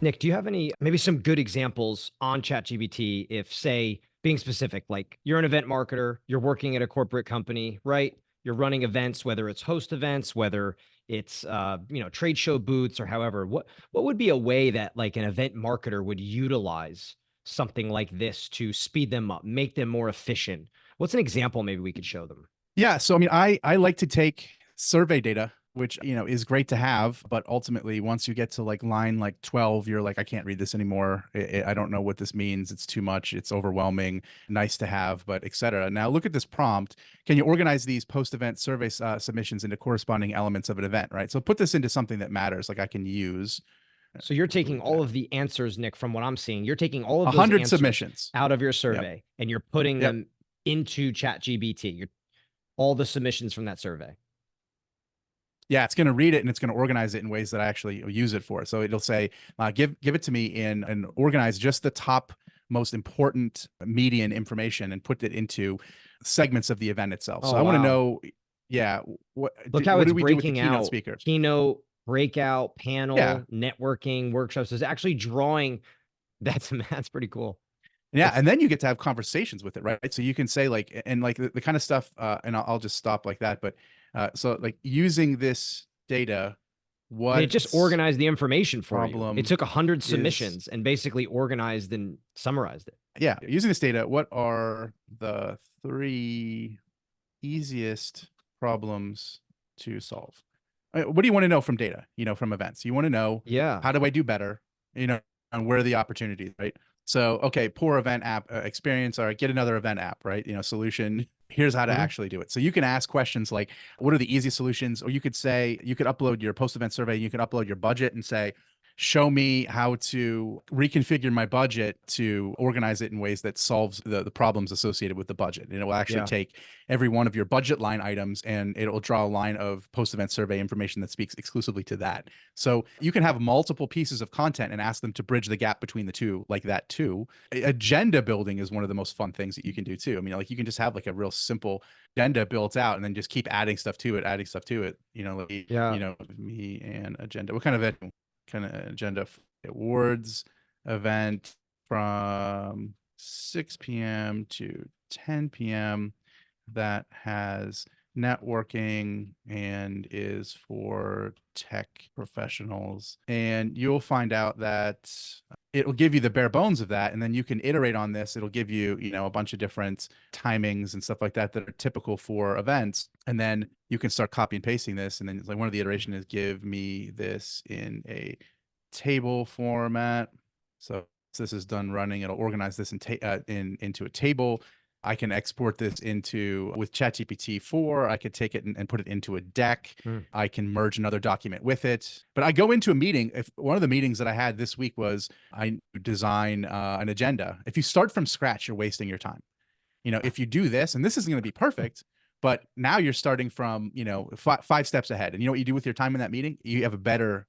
Nick, do you have any, maybe some good examples on ChatGPT if, say, being specific, like you're an event marketer, you're working at a corporate company, right? You're running events, whether it's host events, whether it's trade show booths or however. What would be a way that like an event marketer would utilize something like this to speed them up, make them more efficient? What's an example maybe we could show them? Yeah. So, I mean, I like to take survey data, which, is great to have, but ultimately once you get to like line like 12, you're like, I can't read this anymore. I don't know what this means. It's too much. It's overwhelming. Nice to have, but et cetera. Now look at this prompt. Can you organize these post-event survey submissions into corresponding elements of an event, right? So put this into something that matters, like I can use. So you're What do taking we all got? of the answers, Nick, from what I'm seeing. You're taking all of those 100 answers submissions. out of your Yep. survey and you're putting Yep. them into ChatGPT. You're all the submissions from that survey. Yeah, it's going to read it and it's going to organize it in ways that I actually use it for. So it'll say, give it to me in and organize just the top most important median information and put it into segments of the event itself. So Oh, I want to wow. know, yeah, Look how what it's did we do with the breaking keynote out speaker? keynote, breakout, Yeah, panel, networking, workshops. It's actually drawing. That's pretty cool. yeah, It's and then you get to have conversations with it, right? So you can say like, and like the kind of stuff, and I'll just stop like that. But so like using this data, I mean, it just what organized the information for you. It problem took 100 is submissions and basically organized and summarized it. yeah, using this data, what are the three easiest problems to solve? What do you want to know from data, from events? You want to know, Yeah. how do I do better, and where are the opportunities, right? So, okay, poor event app experience, or get another event app, right? Solution. Here's how to Mhm. actually do it. So you can ask questions like, what are the easiest solutions? Or you could say, you could upload your post-event survey, you can upload your budget and say, show me how to reconfigure my budget to organize it in ways that solves the problems associated with the budget. And it will actually Yeah. take every one of your budget line items and it will draw a line of post-event survey information that speaks exclusively to that. So you can have multiple pieces of content and ask them to bridge the gap between the two like that too. Agenda building is one of the most fun things that you can do too. I mean, like you can just have like a real simple agenda built out and then just keep adding stuff to it, adding stuff to it. Like, Yeah. me and agenda. What kind of agenda? Awards event from 6 p.m. to 10 p.m. that has networking and is for tech professionals. And you'll find out that it'll give you the bare bones of that. And then you can iterate on this. It'll give you, a bunch of different timings and stuff like that that are typical for events. And then you can start copy and pasting this. And then it's like one of the iteration is give me this in a table format. So this is done running. It'll organize this into a table. I can export this into with ChatGPT 4. I could take it and put it into a deck. Mm. I can merge another document with it. But I go into a meeting. If one of the meetings that I had this week was I design an agenda. If you start from scratch, you're wasting your time. If you do this, and this isn't going to be perfect, but now you're starting from five steps ahead. And you know what you do with your time in that meeting? You have a better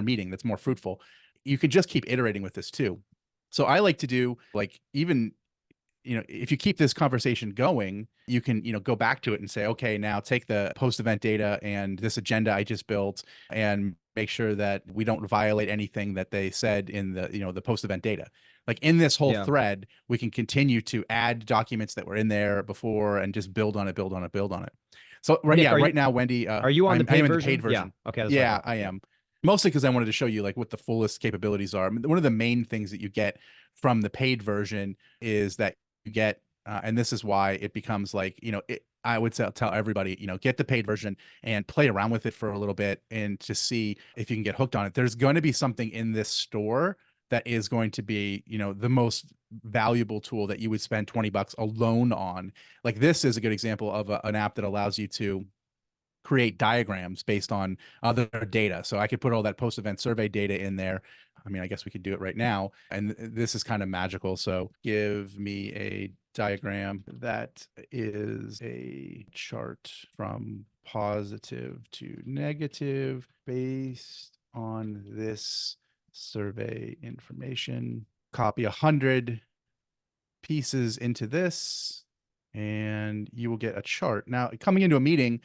meeting that's more fruitful. You can just keep iterating with this too. So I like to do like even if you keep this conversation going, you can, go back to it and say, okay, now take the post event data and this agenda I just built and make sure that we don't violate anything that they said in the post event data. Like in this whole Yeah. thread, we can continue to add documents that were in there before and just build on it, build on it, build on it. So right, Nick, yeah, right now, Wendy, are you on the I paid am in the paid version? Yeah. version. Okay, that's what I Yeah, thought. I Yeah. am. Mostly because I wanted to show you like what the fullest capabilities are. I mean, one of the main things that you get from the paid version is that you get, and this is why it becomes like, I would tell everybody, get the paid version and play around with it for a little bit and to see if you can get hooked on it. There's going to be something in this store that is going to be, the most valuable tool that you would spend $20 alone on. Like this is a good example of an app that allows you to create diagrams based on other data. So I could put all that post-event survey data in there. I mean, I guess we could do it right now. And this is kind of magical. So give me a diagram that is a chart from positive to negative based on this survey information. Copy 100 pieces into this and you will get a chart. Now, coming into a meeting,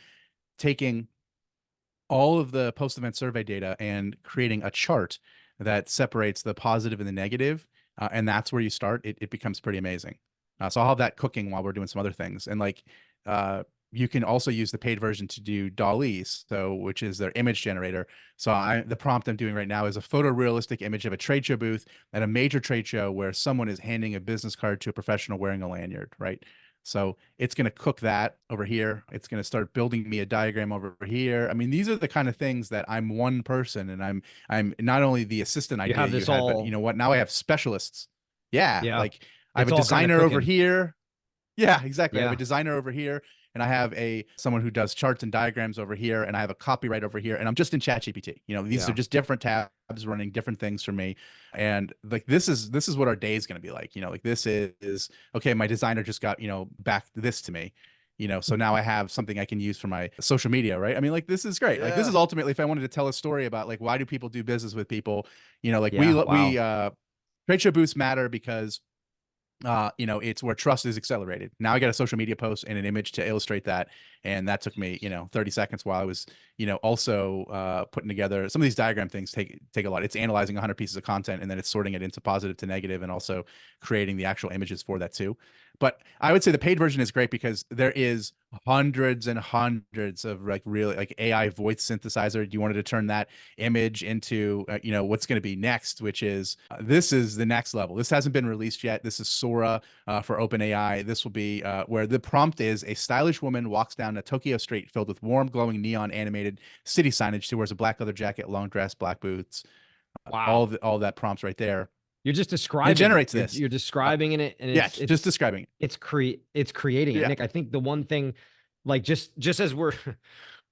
taking all of the post-event survey data and creating a chart that separates the positive and the negative, and that's where you start. It becomes pretty amazing. So I'll have that cooking while we're doing some other things. And like, you can also use the paid version to do DALL-E, so which is their image generator. So the prompt I'm doing right now is a photorealistic image of a trade show booth at a major trade show where someone is handing a business card to a professional wearing a lanyard, right? So it's going to cook that over here. It's going to start building me a diagram over here. I mean, these are the kind of things that I'm one person, and I'm not only the assistant You idea have you this had, but you all, know what? Now I have specialists. Yeah, yeah, like I have it's a all kind of designer over cooking. here. Yeah, exactly. I have a Yeah, designer over here, and I have someone who does charts and diagrams over here, and I have a copyright over here, and I'm just in ChatGPT. You know, these are yeah. just different tabs running different things for me. And like this is what our day is going to be like. You know, like this is okay, my designer just got, back this to me. You know, so now I have something I can use for my social media, right? I mean, like this is great. Like this Yeah. is ultimately if I wanted to tell a story about like why do people do business with people, like Yeah. we Wow. trade show booths matter because it's where trust is accelerated. Now I got a social media post and an image to illustrate that. And that took me, 30 seconds while I was, also putting together some of these diagram things take a lot. It's analyzing 100 pieces of content and then it's sorting it into positive to negative and also creating the actual images for that too. But I would say the paid version is great because there is hundreds and hundreds of like really like AI voice synthesizer. You wanted to turn that image into what's going to be next, which is this is the next level. This hasn't been released yet. This is Sora for OpenAI. This will be where the prompt is a stylish woman walks down a Tokyo street filled with warm, glowing neon animated city signage. She wears a black leather jacket, long dress, black boots. Wow. All that prompts right there, You're just and it describing it. generates You're this. you're describing it, and Yeah, just describing it. it's creating it. Yeah, Nick, I think the one thing, like just as we're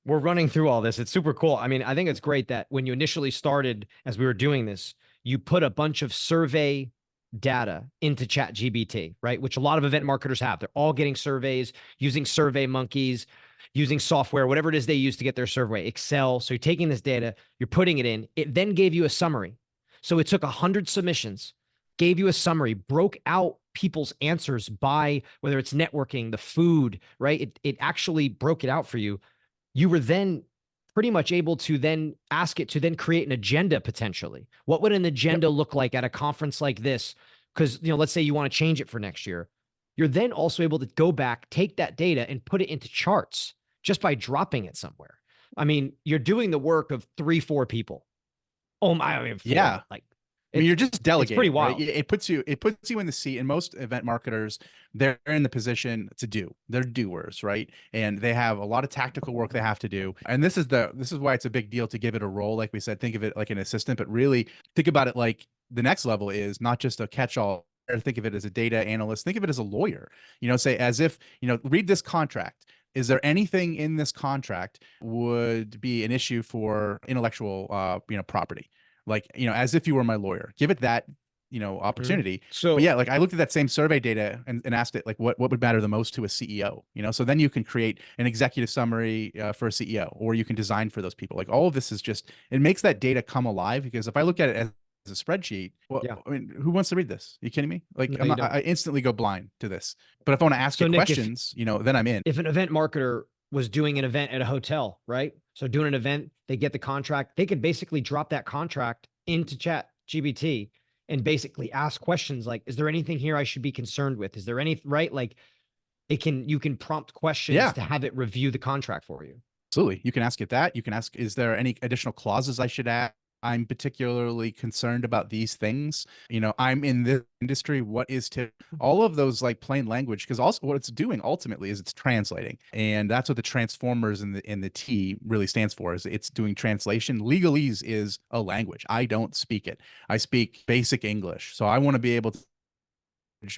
we're running through all this, it's super cool. I mean, I think it's great that when you initially started, as we were doing this, you put a bunch of survey data into ChatGPT, right? Which a lot of event marketers have. They're all getting surveys using Survey Monkeys, using software, whatever it is they use to get their survey, Excel. So you're taking this data, you're putting it in. It then gave you a summary. So it took 100 submissions, gave you a summary, broke out people's answers by whether it's networking, the food, right? It actually broke it out for you. You were then pretty much able to then ask it to then create an agenda potentially. What would an yep, agenda look like at a conference like this? Because, let's say you want to change it for next year. You're then also able to go back, take that data and put it into charts just by dropping it somewhere. I mean, you're doing the work of 3, 4 people. Oh my, I mean, 4, yeah. but like I mean, you're just it's pretty delegating, right? wild. It puts you in the seat, and most event marketers, they're in the position to do. They're doers, right? And they have a lot of tactical work they have to do. And this is why it's a big deal to give it a role. Like we said, think of it like an assistant, but really think about it like the next level is not just a catch-all. Think of it as a data analyst. Think of it as a lawyer. Say as if, read this contract. Is there anything in this contract would be an issue for intellectual, property? Like, as if you were my lawyer, give it that, Mhm. opportunity. But So yeah, like I looked at that same survey data and asked it like what would matter the most to a CEO, so then you can create an executive summary for a CEO, or you can design for those people. Like all of this is just, it makes that data come alive, because if I look at it as a spreadsheet, well, yeah, I mean, who wants to read this? Are you kidding me? Like no, you don't. I instantly go blind to this. But if I want to ask So it Nick, if questions, then I'm in. if an event marketer was doing an event at a hotel, right? So doing an event, they get the contract, they could basically drop that contract into Chat GBT and basically ask questions like, is there anything here I should be concerned with? Is there any, right? Like you can prompt questions Yeah. to have it review the contract for you. Absolutely. You can ask it that. You can ask, is there any additional clauses I should add? I'm particularly concerned about these things. I'm in this industry. What is to all of those like plain language? Because also what it's doing ultimately is it's translating. And that's what the transformers in the T really stands for, is it's doing translation. Legalese is a language. I don't speak it. I speak basic English. So I want to be able to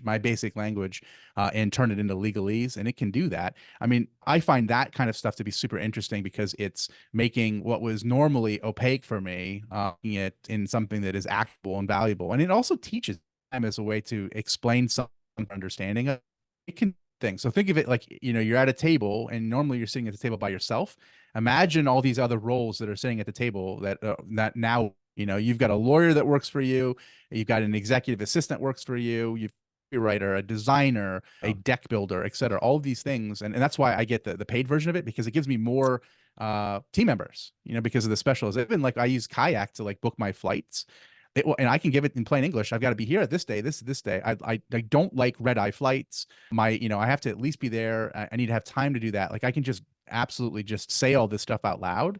my basic language and turn it into legalese, and it can do that. I mean, I find that kind of stuff to be super interesting because it's making what was normally opaque for me, making it in something that is actionable and valuable, and it also teaches them as a way to explain some understanding of it can things. So think of it like, you're at a table and normally you're sitting at the table by yourself. Imagine all these other roles that are sitting at the table that now, you've got a lawyer that works for you, you've got an executive assistant works for you, you've writer, a designer, a Oh, deck builder, et cetera, all of these things. And that's why I get the paid version of it, because it gives me more team members, because of the specials. Even like I use Kayak to like book my flights. And I can give it in plain English. I've got to be here at this day, this day. I don't like red eye flights. I have to at least be there. I need to have time to do that. Like I can just absolutely just say all this stuff out loud.